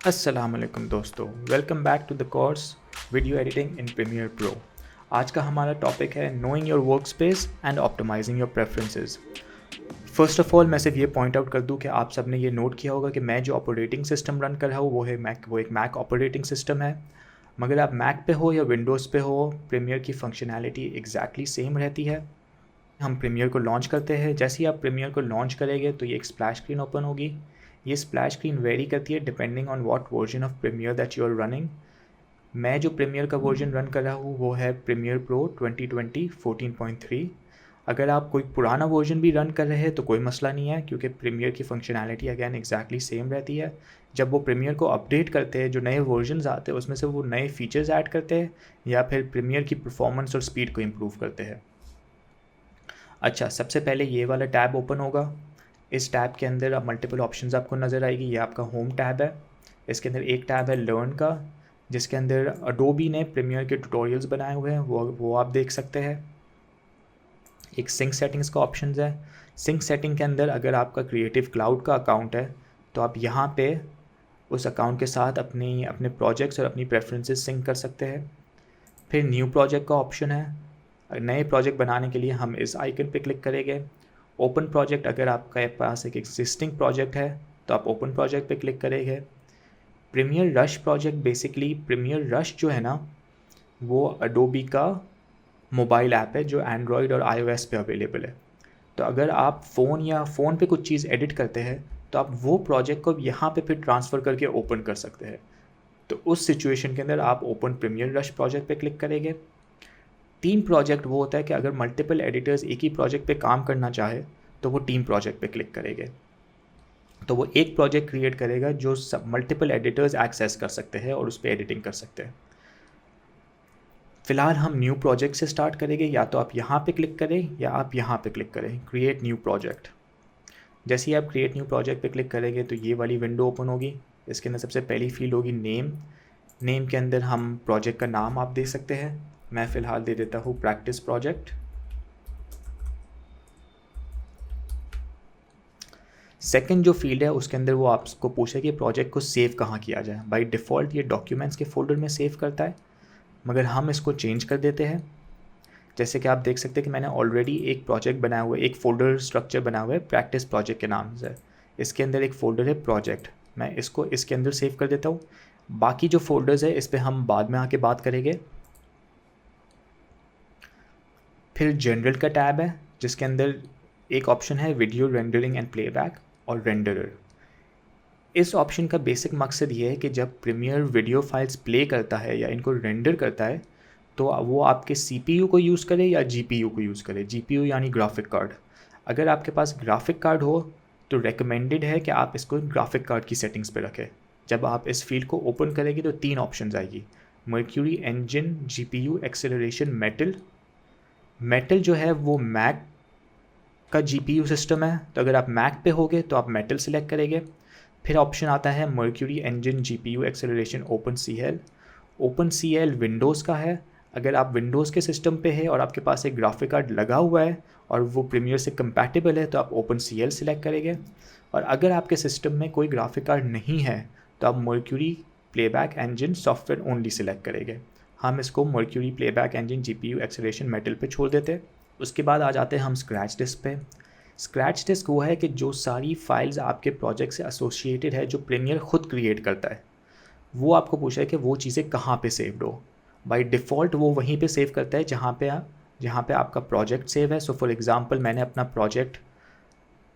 अस्सलामुअलैकुम दोस्तों, welcome back to the course video editing in premiere pro. आज का हमारा टॉपिक है knowing your work space and optimizing your preferences. First of all मैं सिर्फ ये पॉइंट आउट कर दूं कि आप सब ने ये नोट किया होगा कि मैं जो ऑपरेटिंग सिस्टम रन कर रहा हूँ वो एक मैक ऑपरेटिंग सिस्टम है। मगर आप मैक पे हो या विंडोज़ पे हो, प्रीमियर की फंक्शनैलिटी एग्जैक्टली सेम रहती है। हम प्रीमियर को लॉन्च करते हैं। जैसे ही आप प्रीमियर को लॉन्च करेंगे तो ये एक स्प्लैश स्क्रीन ओपन होगी। ये स्प्लैश स्क्रीन वेरी करती है depending on what version of premiere that you are running. मैं जो प्रीमियर का वर्जन रन कर रहा हूँ वो है प्रीमियर प्रो 2020 14.3। अगर आप कोई पुराना वर्जन भी रन कर रहे हैं तो कोई मसला नहीं है, क्योंकि प्रीमियर की फंक्शनैलिटी अगैन एग्जैक्टली सेम रहती है। जब वो प्रीमियर को अपडेट करते हैं, जो नए वर्जन्स आते हैं उसमें से वो नए फीचर्स ऐड करते हैं या फिर प्रीमियर की परफॉर्मेंस और स्पीड को इम्प्रूव करते हैं। अच्छा, सबसे पहले ये वाला टैब ओपन होगा। इस टैब के अंदर अब मल्टीपल ऑप्शंस आपको नज़र आएगी। ये आपका होम टैब है। इसके अंदर एक टैब है लर्न का, जिसके अंदर अडोबी ने प्रीमियर के ट्यूटोरियल्स बनाए हुए हैं, वो आप देख सकते हैं। एक सिंक सेटिंग्स का ऑप्शन है। सिंक सेटिंग के अंदर अगर आपका क्रिएटिव क्लाउड का अकाउंट है तो आप यहाँ पे उस अकाउंट के साथ अपने प्रोजेक्ट्स और अपनी प्रेफरेंसेस सिंक कर सकते हैं। फिर न्यू प्रोजेक्ट का ऑप्शन है। नए प्रोजेक्ट बनाने के लिए हम इस आइकन पे क्लिक करेंगे। ओपन प्रोजेक्ट, अगर आपके पास एक एग्जिस्टिंग प्रोजेक्ट है तो आप ओपन प्रोजेक्ट पे क्लिक करेंगे। Premiere rush project, basically premiere rush जो है ना वो अडोबी का मोबाइल ऐप है जो एंड्रॉयड और iOS पे अवेलेबल है। तो अगर आप फ़ोन पे कुछ चीज़ एडिट करते हैं तो आप वो प्रोजेक्ट को यहाँ पे फिर ट्रांसफ़र करके ओपन कर सकते हैं। तो उस सिचुएशन के अंदर आप ओपन प्रीमियर रश प्रोजेक्ट पे क्लिक करेंगे। टीम प्रोजेक्ट वो होता है कि अगर मल्टीपल एडिटर्स एक ही प्रोजेक्ट पे काम करना चाहे तो वो टीम प्रोजेक्ट पे क्लिक करेंगे। तो वो एक प्रोजेक्ट क्रिएट करेगा जो सब मल्टीपल एडिटर्स एक्सेस कर सकते हैं और उस पर एडिटिंग कर सकते हैं। फ़िलहाल हम न्यू प्रोजेक्ट से स्टार्ट करेंगे। या तो आप यहाँ पे क्लिक करें या आप यहाँ पे क्लिक करें, क्रिएट न्यू प्रोजेक्ट। जैसे ही आप क्रिएट न्यू प्रोजेक्ट पे क्लिक करेंगे तो ये वाली विंडो ओपन होगी। इसके अंदर सबसे पहली फील्ड होगी नेम। नेम के अंदर हम प्रोजेक्ट का नाम आप दे सकते हैं। मैं फ़िलहाल दे देता हूँ प्रैक्टिस प्रोजेक्ट। सेकंड जो फील्ड है उसके अंदर वो आपको पूछे कि प्रोजेक्ट को सेव कहाँ किया जाए। बाय डिफ़ॉल्ट ये डॉक्यूमेंट्स के फोल्डर में सेव करता है, मगर हम इसको चेंज कर देते हैं। जैसे कि आप देख सकते हैं कि मैंने ऑलरेडी एक प्रोजेक्ट बनाया हुआ है, एक फ़ोल्डर स्ट्रक्चर बना हुआ है प्रैक्टिस प्रोजेक्ट के नाम से। इसके अंदर एक फ़ोल्डर है प्रोजेक्ट, मैं इसको इसके अंदर सेव कर देता हूँ। बाकी जो फोल्डर्स है इस पर हम बाद में आके बात करेंगे। फिर जनरल का टैब है जिसके अंदर एक ऑप्शन है वीडियो रेंडरिंग एंड प्लेबैक और रेंडरर। इस ऑप्शन का बेसिक मकसद ये है कि जब प्रीमियर वीडियो फाइल्स प्ले करता है या इनको रेंडर करता है तो वो आपके CPU को यूज़ करे या GPU को यूज़ करे। GPU यानी ग्राफिक कार्ड। अगर आपके पास ग्राफिक कार्ड हो तो रेकमेंडेड है कि आप इसको ग्राफिक कार्ड की सेटिंग्स पे रखें। जब आप इस फील्ड को ओपन करेंगे तो 3 ऑप्शंस आएगी, mercury engine, GPU acceleration, metal. Metal जो है वो मैक का GPU सिस्टम है, तो अगर आप मैक पे होगे तो आप मेटल सेलेक्ट करेंगे। फिर ऑप्शन आता है mercury engine GPU acceleration OpenCL। OpenCL Windows का है। अगर आप विंडोज़ के सिस्टम पे है और आपके पास एक ग्राफिक कार्ड लगा हुआ है और वो प्रीमियर से कंपैटिबल है तो आप OpenCL सेलेक्ट करेंगे। और अगर आपके सिस्टम में कोई ग्राफिक कार्ड नहीं है तो आप mercury playback engine software only select करेंगे। हम इसको mercury playback engine GPU acceleration metal पे छोड़ देते हैं। उसके बाद आ जाते हैं हम स्क्रैच डिस्क पे। स्क्रैच डिस्क वो है कि जो सारी फाइल्स आपके प्रोजेक्ट से एसोसिएटेड है, जो प्रीमियर खुद क्रिएट करता है, वो आपको पूछा है कि वो चीज़ें कहाँ पे सेव्ड हो। बाय डिफ़ॉल्ट वो वहीं पे सेव करता है जहाँ पे आपका प्रोजेक्ट सेव है। सो फॉर एग्जांपल मैंने अपना प्रोजेक्ट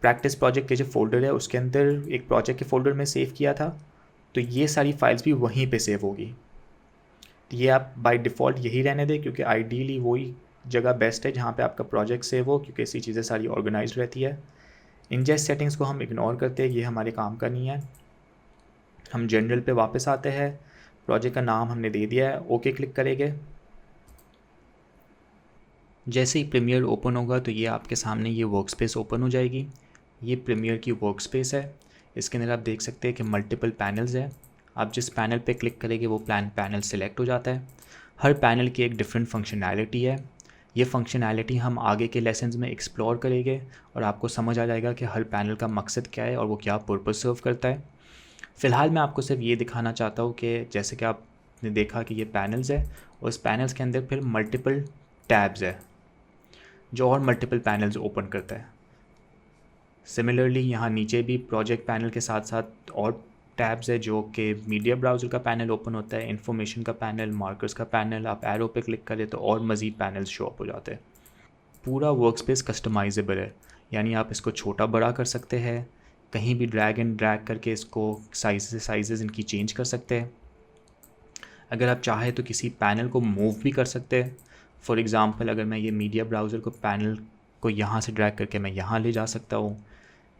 प्रैक्टिस प्रोजेक्ट के जो फोल्डर है उसके अंदर एक प्रोजेक्ट के फोल्डर में सेव किया था, तो ये सारी फाइल्स भी वहीं पे सेव होगी। तो ये आप बाय डिफ़ॉल्ट यही रहने दें, क्योंकि आइडियली वही जगह बेस्ट है जहाँ पे आपका प्रोजेक्ट सेव हो, क्योंकि ऐसी चीज़ें सारी ऑर्गेनाइज्ड रहती है। इंजेस्ट सेटिंग्स को हम इग्नोर करते हैं, ये हमारे काम का नहीं है। हम जनरल पे वापस आते हैं। प्रोजेक्ट का नाम हमने दे दिया है, ओके क्लिक करेंगे। जैसे ही प्रीमियर ओपन होगा तो ये आपके सामने ये वर्कस्पेस ओपन हो जाएगी। ये प्रीमियर की वर्कस्पेस है। इसके अंदर आप देख सकते हैं कि मल्टीपल पैनल्स है। आप जिस पैनल पे क्लिक करेंगे वो पैनल सेलेक्ट हो जाता है। हर पैनल की एक डिफरेंट फंक्शनैलिटी है। ये फंक्शनैलिटी हम आगे के लेसन्स में एक्सप्लोर करेंगे और आपको समझ आ जाएगा कि हर पैनल का मकसद क्या है और वो क्या पर्पस सर्व करता है। फ़िलहाल मैं आपको सिर्फ ये दिखाना चाहता हूँ कि जैसे कि आपने देखा कि ये पैनल्स है और इस पैनल्स के अंदर फिर मल्टीपल टैब्स है जो और मल्टीपल पैनल्स ओपन करता है। सिमिलरली यहाँ नीचे भी प्रोजेक्ट पैनल के साथ साथ और टैब्स है जो कि मीडिया ब्राउज़र का पैनल ओपन होता है, इन्फॉर्मेशन का पैनल, मार्कर्स का पैनल। आप एरो पे क्लिक करें तो और मज़ीद पैनल्स शो अप हो जाते हैं। पूरा वर्कस्पेस कस्टमाइजेबल है, यानी आप इसको छोटा बड़ा कर सकते हैं, कहीं भी ड्रैग एंड ड्रैग करके इसको साइजेस इनकी चेंज कर सकते हैं। अगर आप चाहें तो किसी पैनल को मूव भी कर सकते हैं। फॉर एग्ज़ाम्पल अगर मैं ये मीडिया ब्राउज़र को पैनल को यहाँ से ड्रैग करके मैं यहाँ ले जा सकता हूँ,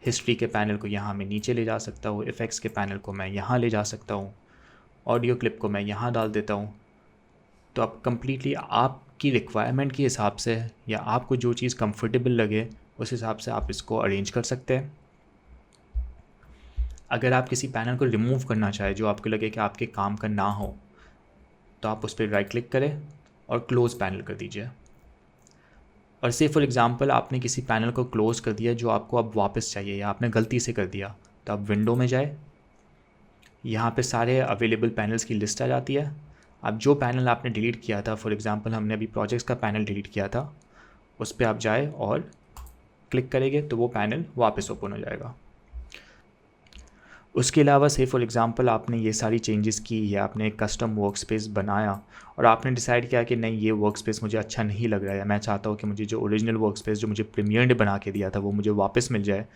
हिस्ट्री के पैनल को यहाँ मैं नीचे ले जा सकता हूँ, इफ़ेक्ट्स के पैनल को मैं यहाँ ले जा सकता हूँ, ऑडियो क्लिप को मैं यहाँ डाल देता हूँ। तो आप कम्प्लीटली आपकी रिक्वायरमेंट के हिसाब से या आपको जो चीज़ कंफर्टेबल लगे उस हिसाब से आप इसको अरेंज कर सकते हैं। अगर आप किसी पैनल को रिमूव करना चाहें जो आपको लगे कि आपके काम का ना हो, तो आप उस पर राइट क्लिक करें और क्लोज़ पैनल कर दीजिए। और से फॉर एग्ज़ाम्पल आपने किसी पैनल को क्लोज़ कर दिया जो आपको अब वापस चाहिए या आपने गलती से कर दिया, तो आप विंडो में जाए, यहाँ पे सारे अवेलेबल पैनल्स की लिस्ट आ जाती है। अब जो पैनल आपने डिलीट किया था, फॉर एग्ज़ाम्पल हमने अभी प्रोजेक्ट्स का पैनल डिलीट किया था, उस पर आप जाए और क्लिक करेंगे तो वो पैनल वापस ओपन हो जाएगा। उसके अलावा से फॉर एग्ज़ाम्पल आपने ये सारी चेंजेस की या आपने एक कस्टम वर्क स्पेस बनाया और आपने डिसाइड किया कि नहीं, ये वर्क स्पेस मुझे अच्छा नहीं लग रहा है, मैं चाहता हूँ कि मुझे जो ओरिजिनल वर्क स्पेस जो मुझे प्रीमियर ने बना के दिया था वो मुझे वापस मिल जाए,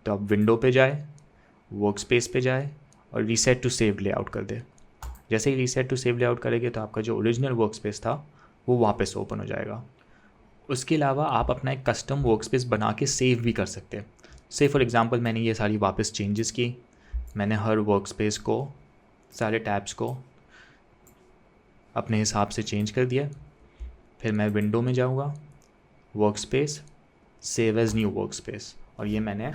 तो आप विंडो पे जाए, वर्क स्पेस पे जाए और रीसेट टू सेव लेआउट कर दे। जैसे ही रीसेट टू सेव लेआउट करेंगे तो आपका जो ओरिजिनल वर्क स्पेस था वो वापस ओपन हो जाएगा। उसके अलावा आप अपना एक कस्टम वर्क स्पेस बना के सेव भी कर सकते हैं। से फॉर एग्ज़ाम्पल मैंने ये सारी वापस चेंजेस की, मैंने हर वर्क स्पेस को, सारे टैब्स को अपने हिसाब से चेंज कर दिया। फिर मैं विंडो में जाऊँगा, work space, save as new work space, और ये मैंने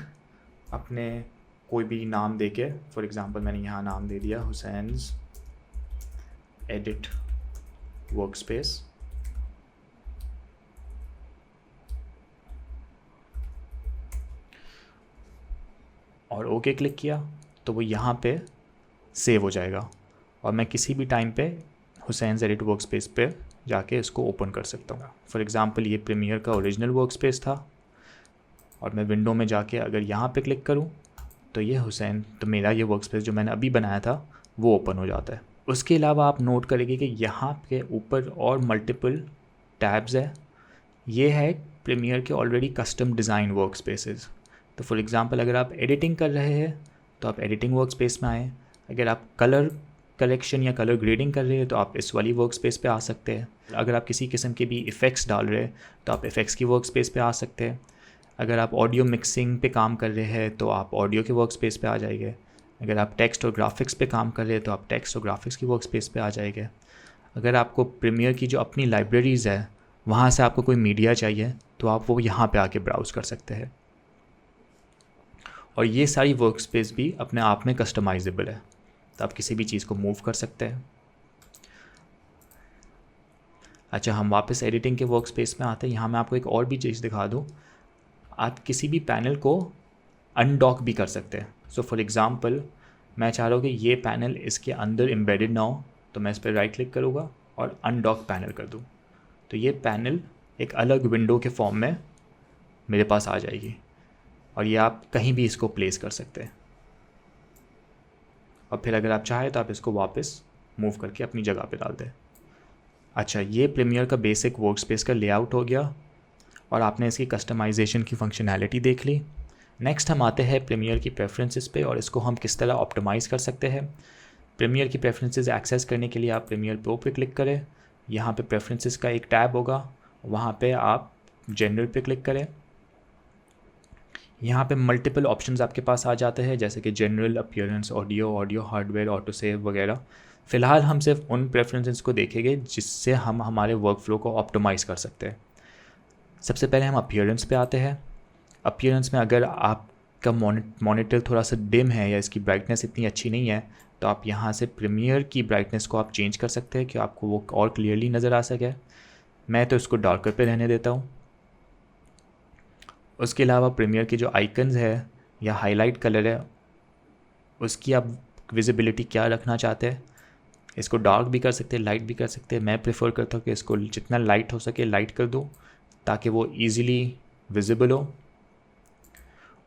अपने कोई भी नाम दे के, फॉर एग्ज़ाम्पल मैंने यहाँ नाम दे दिया हुसैन्स एडिट वर्क स्पेस। और ओके क्लिक किया तो वो यहाँ पे सेव हो जाएगा और मैं किसी भी टाइम पे हुसैन्स एडिट वर्क स्पेस पे जाके इसको ओपन कर सकता हूँ। फॉर एग्ज़ाम्पल ये प्रीमियर का ओरिजिनल वर्क स्पेस था और मैं विंडो में जाके अगर यहाँ पे क्लिक करूँ तो ये तो मेरा ये वर्क स्पेस जो मैंने अभी बनाया था वो ओपन हो जाता है। उसके अलावा आप नोट करेंगे कि यहाँ के ऊपर और मल्टीपल टैब्स है। ये है प्रीमियर के already custom design work spaces. तो फॉर एग्ज़ाम्पल अगर आप एडिटिंग कर रहे हैं तो आप एडिटिंग वर्क स्पेस में आएँ। अगर आप कलर कलेक्शन या कलर ग्रेडिंग कर रहे हैं तो आप इस वाली वर्क स्पेस पे आ सकते हैं। अगर आप किसी किस्म के भी इफ़ेक्ट्स डाल रहे हैं तो आप इफ़ेक्ट्स की वर्क स्पेस पे आ सकते हैं। अगर आप ऑडियो मिक्सिंग पे काम कर रहे हैं तो आप ऑडियो के वर्क स्पेस पे आ जाएंगे। अगर आप टेक्स्ट और ग्राफिक्स पे काम कर रहे हैं तो आप टेक्स्ट और ग्राफिक्स की वर्क स्पेस पे आ जाएंगे। अगर आपको प्रीमियर की जो अपनी लाइब्रेरीज़ है वहाँ से आपको कोई मीडिया चाहिए तो आप वो यहाँ पे आके ब्राउज़ कर सकते हैं। और ये सारी वर्क स्पेस भी अपने आप में कस्टमाइजेबल है, तो आप किसी भी चीज़ को मूव कर सकते हैं। अच्छा, हम वापस एडिटिंग के वर्क स्पेस में आते हैं। यहाँ मैं आपको एक और भी चीज़ दिखा दूँ, आप किसी भी पैनल को अनडॉक भी कर सकते हैं। सो फॉर एग्ज़ाम्पल मैं चाह रहा हूँ कि ये पैनल इसके अंदर एम्बेडेड ना हो, तो मैं इस पर राइट क्लिक करूँगा और अनडॉक पैनल कर दूँ, तो ये पैनल एक अलग विंडो के फॉर्म में मेरे पास आ जाएगी और ये आप कहीं भी इसको प्लेस कर सकते हैं। और फिर अगर आप चाहें तो आप इसको वापस मूव करके अपनी जगह पे डाल दें। अच्छा, ये प्रीमियर का बेसिक वर्क स्पेस का लेआउट हो गया और आपने इसकी कस्टमाइजेशन की फंक्शनैलिटी देख ली। नेक्स्ट हम आते हैं प्रीमियर की प्रेफरेंसेस पे और इसको हम किस तरह ऑप्टिमाइज़ कर सकते हैं। प्रीमियर की प्रेफरेंसेस एक्सेस करने के लिए आप प्रीमियर प्रो पे क्लिक करें। यहाँ पे प्रेफरेंसेस का एक टैब होगा, वहाँ पे आप जनरल पे क्लिक करें। यहाँ पे मल्टीपल ऑप्शंस आपके पास आ जाते हैं, जैसे कि general, appearance, audio hardware, auto save वगैरह। फ़िलहाल हम सिर्फ उन प्रेफरेंसेस को देखेंगे जिससे हम हमारे वर्क फ्लो को ऑप्टिमाइज़ कर सकते हैं। सबसे पहले हम अपीयरेंस पे आते हैं। अपीयरेंस में अगर आपका मॉनिटर थोड़ा सा डिम है या इसकी ब्राइटनेस इतनी अच्छी नहीं है तो आप यहाँ से प्रीमियर की ब्राइटनेस को आप चेंज कर सकते हैं कि आपको वो और क्लियरली नज़र आ सके। मैं तो इसको डार्कर पे रहने देता हूँ। उसके अलावा प्रीमियर की जो आइकन्स है या हाईलाइट कलर है उसकी आप विजिबिलिटी क्या रखना चाहते हैं। इसको डार्क भी कर सकते हैं, लाइट भी कर सकते हैं। मैं प्रेफर करता हूँ कि इसको जितना लाइट हो सके लाइट कर दो ताकि वो ईज़िली विजिबल हो।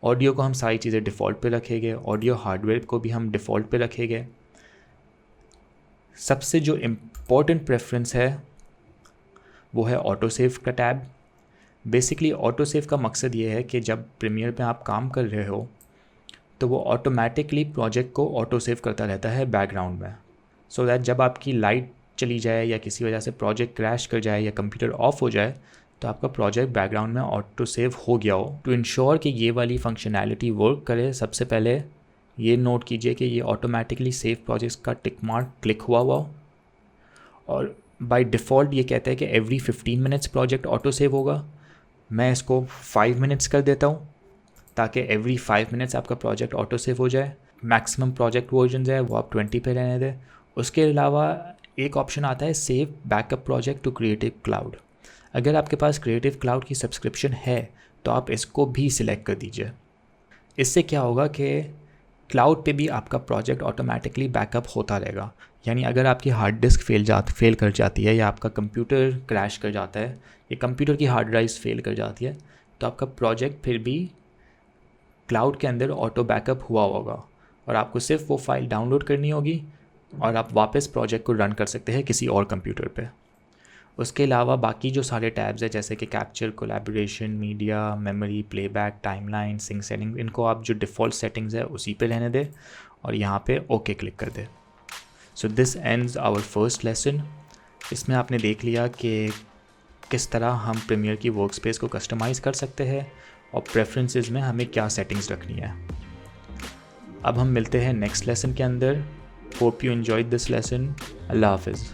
ऑडियो को हम सारी चीज़ें डिफ़ॉल्ट पे रखेंगे, ऑडियो हार्डवेयर को भी हम डिफ़ॉल्ट पे रखेंगे। सबसे जो इम्पोर्टेंट प्रेफरेंस है वो है ऑटो सेव का टैब। बेसिकली ऑटो सेव का मकसद ये है कि जब प्रीमियर पे आप काम कर रहे हो तो वो ऑटोमेटिकली प्रोजेक्ट को ऑटो सेव करता रहता है बैकग्राउंड में, सो दैट जब आपकी लाइट चली जाए या किसी वजह से प्रोजेक्ट क्रैश कर जाए या कंप्यूटर ऑफ हो जाए तो आपका प्रोजेक्ट बैकग्राउंड में ऑटो सेव हो गया हो। टू इंश्योर कि ये वाली फंक्शनैलिटी वर्क करे, सबसे पहले ये नोट कीजिए कि ये ऑटोमेटिकली सेव प्रोजेक्ट्स का टिक मार्क क्लिक हुआ हुआ हो, और बाय डिफ़ॉल्ट ये कहता है कि every 15 minutes project auto save होगा। मैं इसको 5 मिनट्स कर देता हूँ ताकि एवरी 5 मिनट्स आपका प्रोजेक्ट ऑटो सेव हो जाए। मैक्सिमम प्रोजेक्ट वर्जन है वो आप 20 पे रहने दें। उसके अलावा एक ऑप्शन आता है save backup project to creative cloud. अगर आपके पास क्रिएटिव क्लाउड की सब्सक्रिप्शन है तो आप इसको भी सिलेक्ट कर दीजिए। इससे क्या होगा कि क्लाउड पे भी आपका प्रोजेक्ट ऑटोमेटिकली बैकअप होता रहेगा। यानी अगर आपकी हार्ड डिस्क फेल कर जाती है या आपका कंप्यूटर क्रैश कर जाता है या कंप्यूटर की हार्ड ड्राइव फेल कर जाती है तो आपका प्रोजेक्ट फिर भी क्लाउड के अंदर ऑटो बैकअप हुआ होगा और आपको सिर्फ वो फाइल डाउनलोड करनी होगी और आप वापस प्रोजेक्ट को रन कर सकते हैं किसी और कंप्यूटर पे। उसके अलावा बाकी जो सारे टैब्स हैं जैसे कि capture, collaboration, media, memory, playback, timeline, sync setting, इनको आप जो डिफ़ॉल्ट सेटिंग्स है उसी पे रहने दें और यहाँ पे ओके क्लिक कर दें। So this ends our first lesson. इसमें आपने देख लिया कि किस तरह हम प्रीमियर की वर्क स्पेस को कस्टमाइज़ कर सकते हैं और प्रेफरेंसेस में हमें क्या सेटिंग्स रखनी है। अब हम मिलते हैं नेक्स्ट लेसन के अंदर। Hope you enjoyed this lesson. अल्लाह हाफिज़।